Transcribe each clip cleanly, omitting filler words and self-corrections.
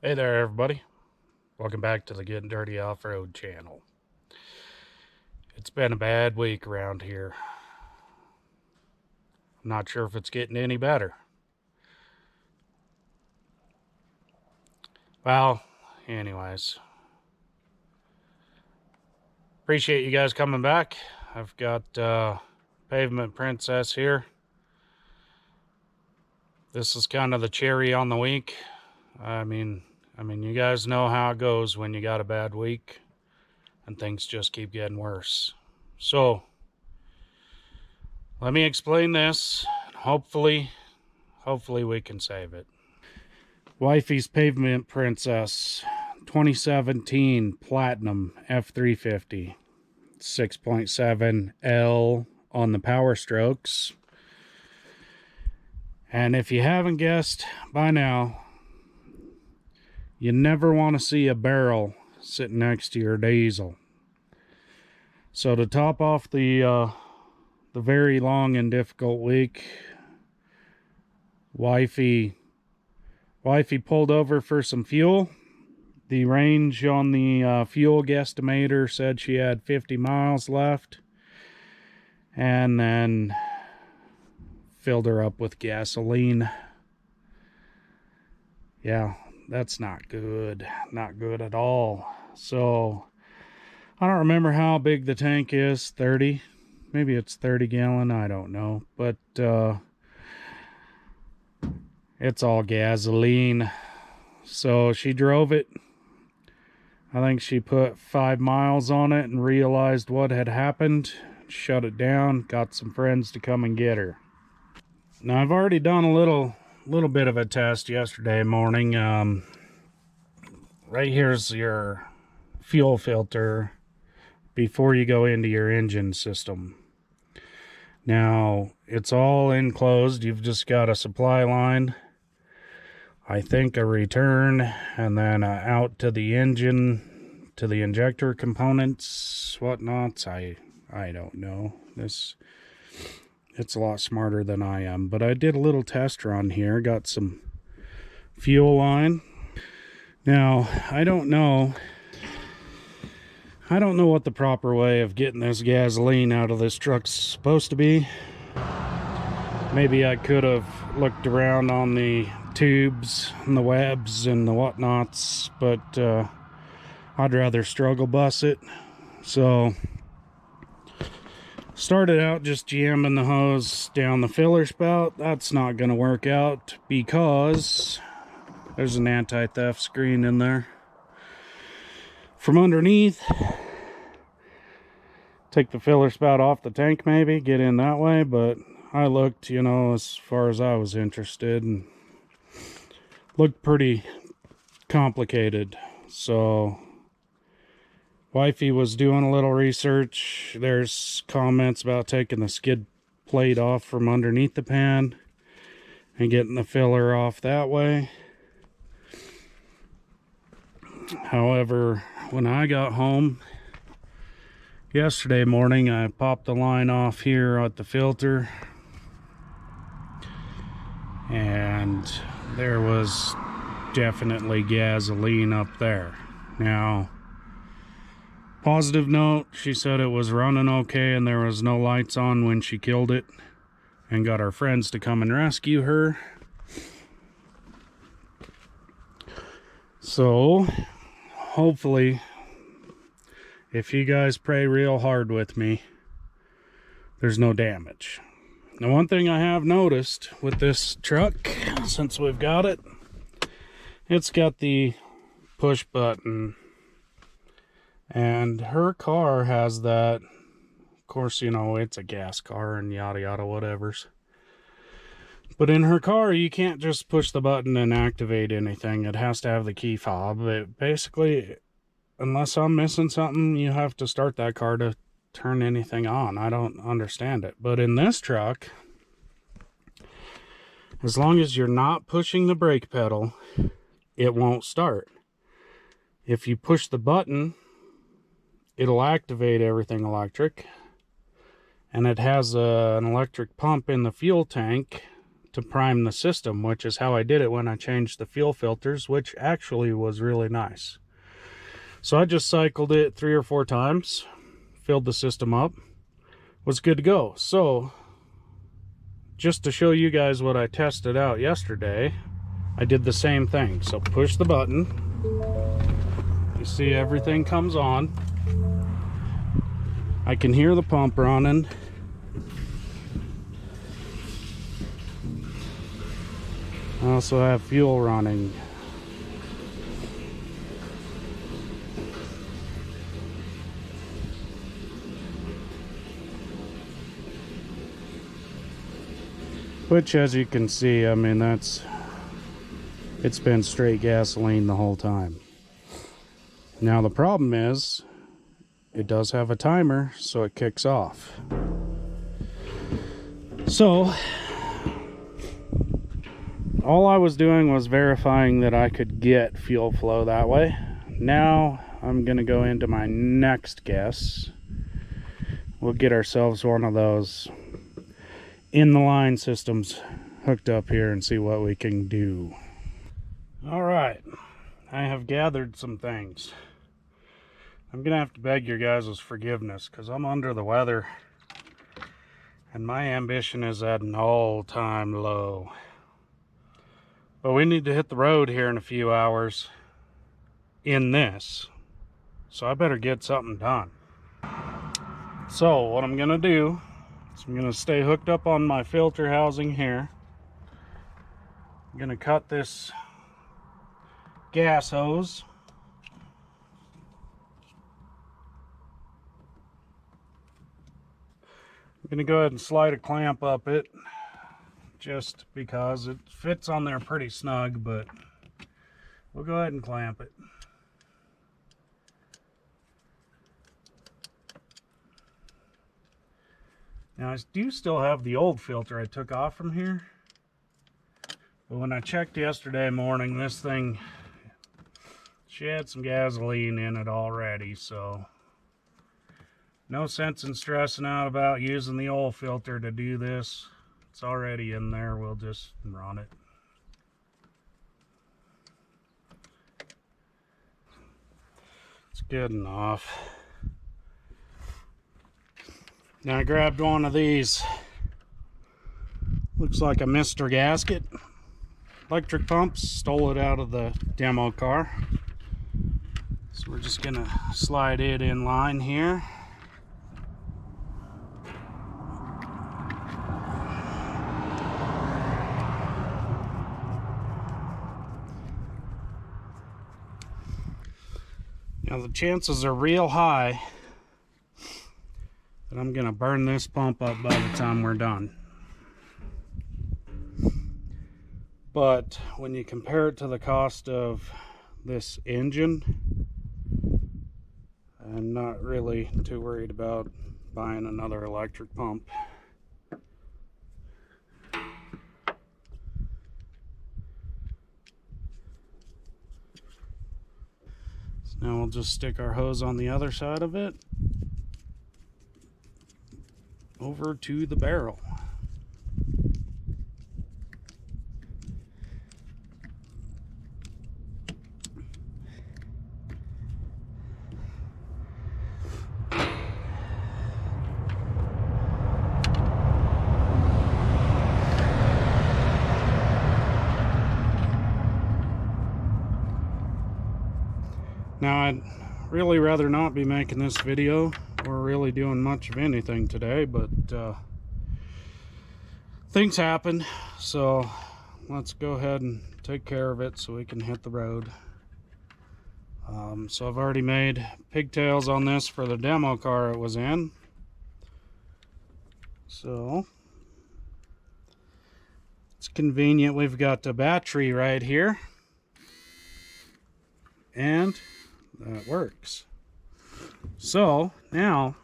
Hey there, everybody. Welcome back to the Getting Dirty Off-Road channel. It's been a bad week around here. I'm not sure if it's getting any better. Well, anyways. Appreciate you guys coming back. I've got Pavement Princess here. This is kind of the cherry on the week. I mean, you guys know how it goes when you got a bad week and things just keep getting worse. So, let me explain this. Hopefully we can save it. Wifey's Pavement Princess 2017 Platinum F350 6.7 L on the Powerstrokes. And if you haven't guessed by now, you never want to see a barrel sitting next to your diesel. So to top off the very long and difficult week, Wifey pulled over for some fuel. The range on the fuel guesstimator said she had 50 miles left. And then filled her up with gasoline. Yeah, that's not good. Not good at all. So, I don't remember how big the tank is. 30? Maybe it's 30 gallon. I don't know. But, it's all gasoline. So she drove it. I think she put 5 miles on it and realized what had happened. Shut it down. Got some friends to come and get her. Now I've already done a little bit of a test yesterday morning. Right here's your fuel filter before you go into your engine system. Now it's all enclosed. You've just got a supply line, I think a return, and then out to the engine, to the injector components, whatnots. I don't know. It's a lot smarter than I am, but I did a little test run here. Got some fuel line. Now I don't know what the proper way of getting this gasoline out of this truck's supposed to be. Maybe I could have looked around on the tubes and the webs and the whatnots, but I'd rather struggle bus it. So started out just jamming the hose down the filler spout. That's not going to work out because there's an anti-theft screen in there. From underneath, take the filler spout off the tank, maybe get in that way, but I looked, you know, as far as I was interested, and looked pretty complicated. So Wifey was doing a little research. There's comments about taking the skid plate off from underneath the pan and getting the filler off that way. However, when I got home yesterday morning, I popped the line off here at the filter, and there was definitely gasoline up there. Now, positive note, she said it was running okay and there was no lights on when she killed it, and got our friends to come and rescue her. So hopefully, if you guys pray real hard with me, there's no damage. Now, one thing I have noticed with this truck, since we've got it, it's got the push button, and her car has that. Of course, you know, it's a gas car and yada yada whatevers. But in her car, you can't just push the button and activate anything. It has to have the key fob. It basically, unless I'm missing something, you have to start that car to turn anything on. I don't understand it. But in this truck, as long as you're not pushing the brake pedal, it won't start. If you push the button, it'll activate everything electric. And it has an electric pump in the fuel tank to prime the system, which is how I did it when I changed the fuel filters, which actually was really nice. So I just cycled it 3 or 4 times, filled the system up, was good to go. So just to show you guys what I tested out yesterday, I did the same thing. So push the button, you see everything comes on. I can hear the pump running. I also have fuel running. Which, as you can see, I mean, it's been straight gasoline the whole time. Now the problem is, it does have a timer, so it kicks off. So all I was doing was verifying that I could get fuel flow that way. Now I'm gonna go into my next guess. We'll get ourselves one of those in the line systems hooked up here and see what we can do. All right, I have gathered some things. I'm gonna have to beg your guys' forgiveness because I'm under the weather and my ambition is at an all-time low. But we need to hit the road here in a few hours in this, so I better get something done. So what I'm gonna do is I'm gonna stay hooked up on my filter housing here. I'm gonna cut this gas hose. I'm gonna go ahead and slide a clamp up it, just because it fits on there pretty snug, but we'll go ahead and clamp it. Now I do still have the old filter I took off from here, but when I checked yesterday morning, this thing, she had some gasoline in it already, so no sense in stressing out about using the oil filter to do this. It's already in there, we'll just run it. It's good enough. Now I grabbed one of these, looks like a Mr. gasket, electric pumps, stole it out of the demo car. So we're just gonna slide it in line here. Now the chances are real high that I'm gonna burn this pump up by the time we're done. But when you compare it to the cost of this engine, I'm not really too worried about buying another electric pump. Now we'll just stick our hose on the other side of it over to the barrel. Now I'd really rather not be making this video or really doing much of anything today, but things happen, so let's go ahead and take care of it so we can hit the road. So I've already made pigtails on this for the demo car it was in. So it's convenient, we've got the battery right here, and that works. So now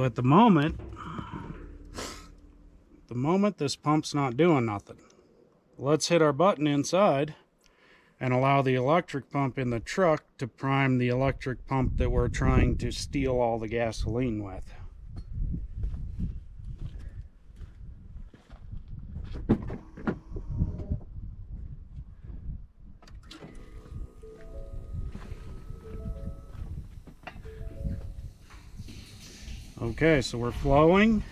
at the moment this pump's not doing nothing. Let's hit our button inside and allow the electric pump in the truck to prime the electric pump that we're trying to steal all the gasoline with. Okay, so we're flowing.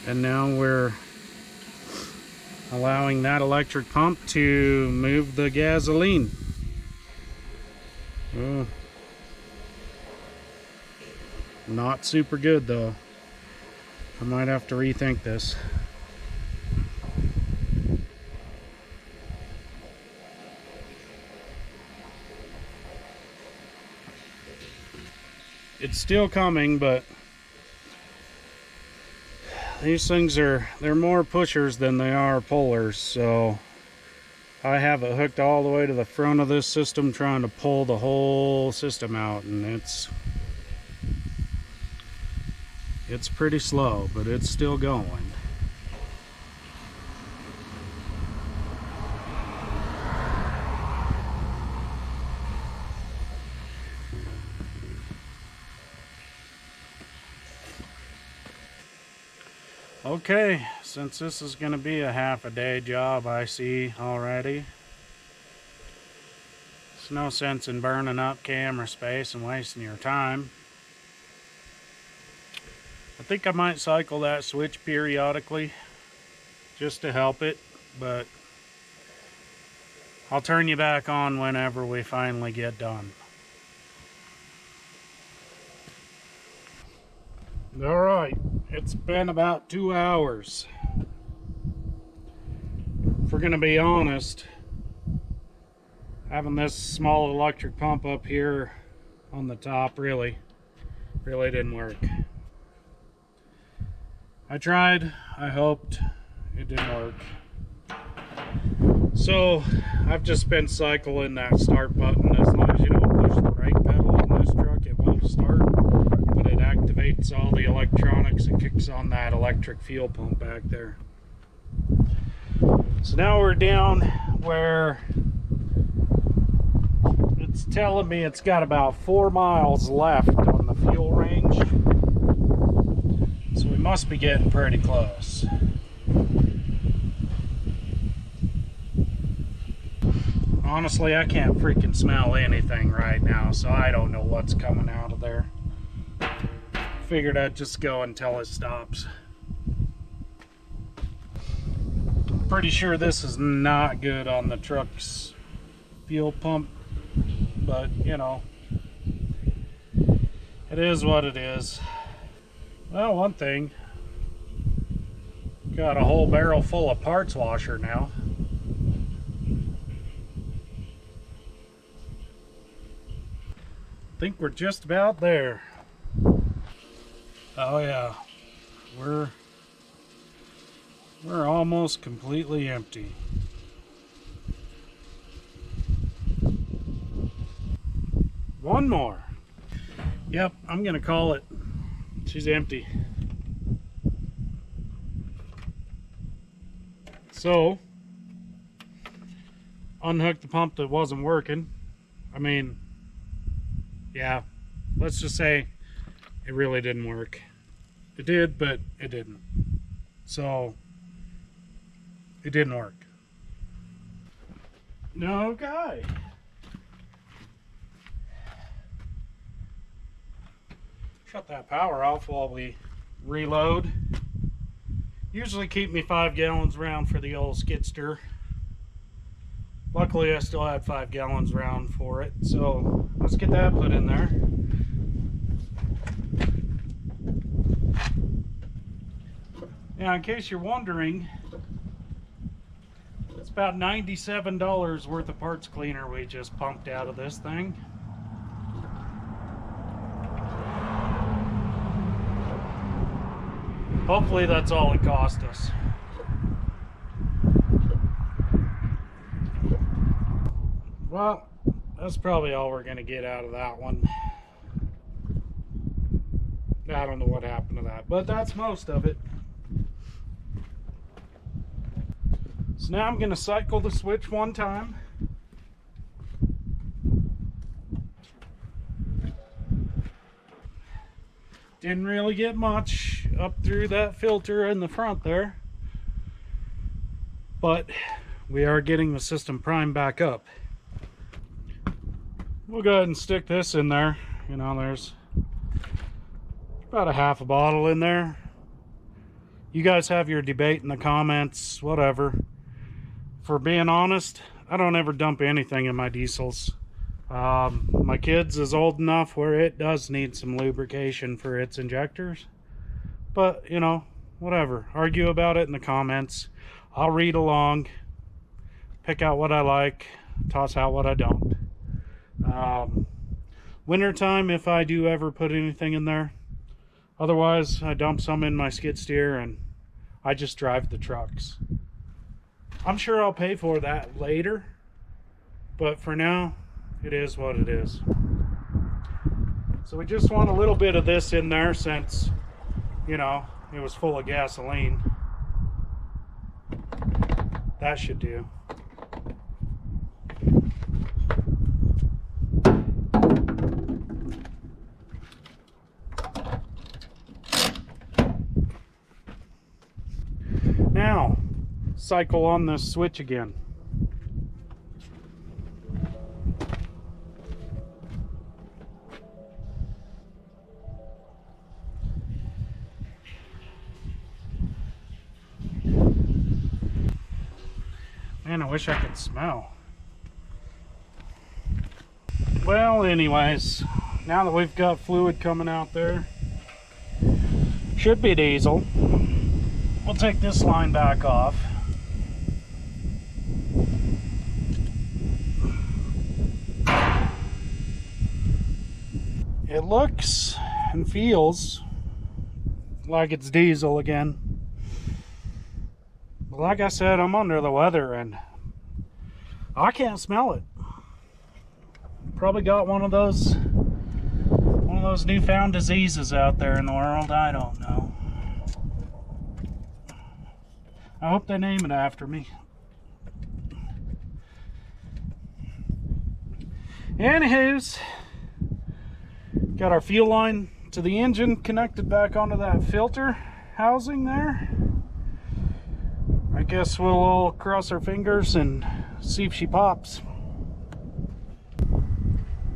And now we're allowing that electric pump to move the gasoline. Not super good though. I might have to rethink this. It's still coming, but these things they're more pushers than they are pullers, so I have it hooked all the way to the front of this system trying to pull the whole system out, and it's pretty slow, but it's still going. Okay, since this is going to be a half a day job, I see already, there's no sense in burning up camera space and wasting your time. I think I might cycle that switch periodically just to help it, but I'll turn you back on whenever we finally get done. All right, it's been about 2 hours. If we're gonna be honest, having this small electric pump up here on the top really didn't work. I tried, I hoped, it didn't work. So I've just been cycling that start button. As long as you don't push the brake pedal in this truck, it won't start, but it activates all the electronics and kicks on that electric fuel pump back there. So now we're down where it's telling me it's got about 4 miles left on the fuel range. So we must be getting pretty close. Honestly, I can't freaking smell anything right now, so I don't know what's coming out of there. Figured I'd just go until it stops. Pretty sure this is not good on the truck's fuel pump, but you know, it is what it is. Well, one thing, got a whole barrel full of parts washer now. I think we're just about there. Oh yeah, we're almost completely empty. One more. Yep, I'm gonna call it. She's empty. So, unhook the pump that wasn't working. I mean, yeah, let's just say it really didn't work. It did, but it didn't. So, it didn't work. Okay. Shut that power off while we reload. Usually keep me 5 gallons round for the old skid steer. Luckily I still had 5 gallons round for it, so let's get that put in there. Now, in case you're wondering, it's about $97 worth of parts cleaner we just pumped out of this thing. Hopefully that's all it cost us. Well, That's probably all we're going to get out of that one. I don't know what happened to that, but that's most of it. So now I'm going to cycle the switch one time. Didn't really get much up through that filter in the front there, but we are getting the system primed back up. We'll go ahead and stick this in there. You know, there's about a half a bottle in there. You guys have your debate in the comments, whatever. For being honest, I don't ever dump anything in my diesels. My kids is old enough where it does need some lubrication for its injectors. But, you know, whatever. Argue about it in the comments. I'll read along, pick out what I like, toss out what I don't. Wintertime, if I do ever put anything in there. Otherwise, I dump some in my skid steer and I just drive the trucks. I'm sure I'll pay for that later, but for now, it is what it is. So we just want a little bit of this in there since, you know, it was full of gasoline. That should do. Now, cycle on this switch again. Man, I wish I could smell. Well, anyways, now that we've got fluid coming out there, should be diesel. We'll take this line back off. It looks and feels like it's diesel again. But like I said, I'm under the weather and I can't smell it. Probably got one of those newfound diseases out there in the world. I don't know. I hope they name it after me. Anywho's, got our fuel line to the engine connected back onto that filter housing there. I guess we'll all cross our fingers and see if she pops.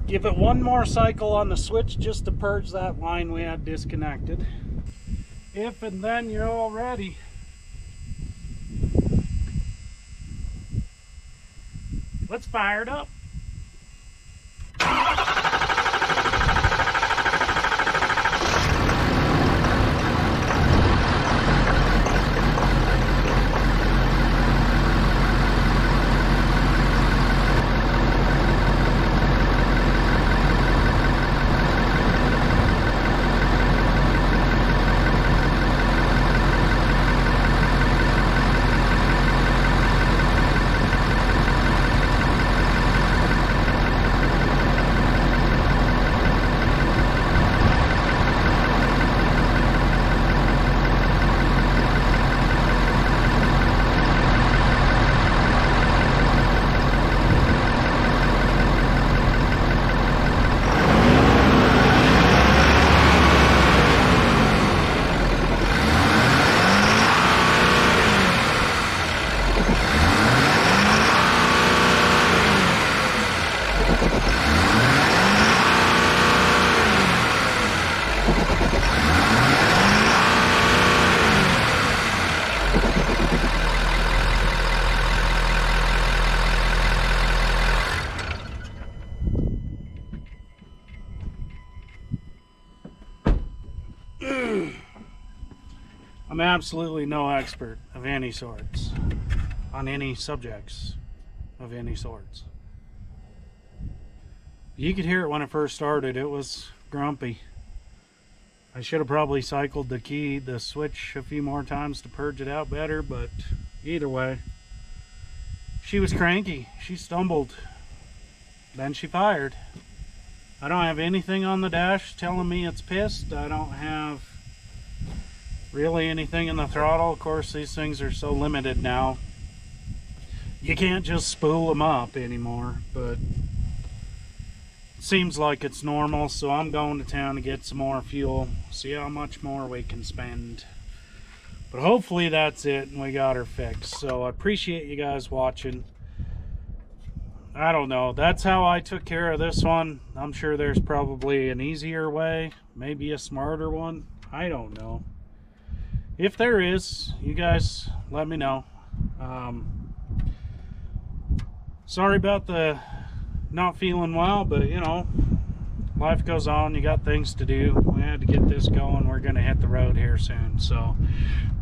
Give it one more cycle on the switch just to purge that line we had disconnected. If and then you're all ready. Let's fire it up. I'm absolutely no expert of any sorts on any subjects of any sorts. You could hear it when it first started. It was grumpy. I should have probably cycled the switch a few more times to purge it out better, but either way, she was cranky. She stumbled. then she fired. I don't have anything on the dash telling me it's pissed. I don't have really anything in the throttle. Of course, these things are so limited now. You can't just spool them up anymore, but it seems like it's normal, so I'm going to town to get some more fuel, see how much more we can spend. But hopefully that's it and we got her fixed. So I appreciate you guys watching. I don't know, that's how I took care of this one. I'm sure there's probably an easier way, maybe a smarter one. I don't know. If there is, you guys let me know. Sorry about the not feeling well, but you know, life goes on. You got things to do. We had to get this going. We're gonna hit the road here soon. So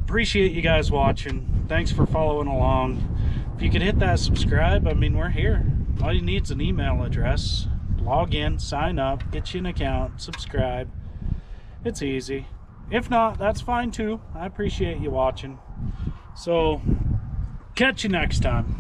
appreciate you guys watching. Thanks for following along. If you could hit that subscribe, I mean, we're here. All you need is an email address. Log in, sign up, get you an account, subscribe. It's easy. If not, that's fine too. I appreciate you watching. So catch you next time.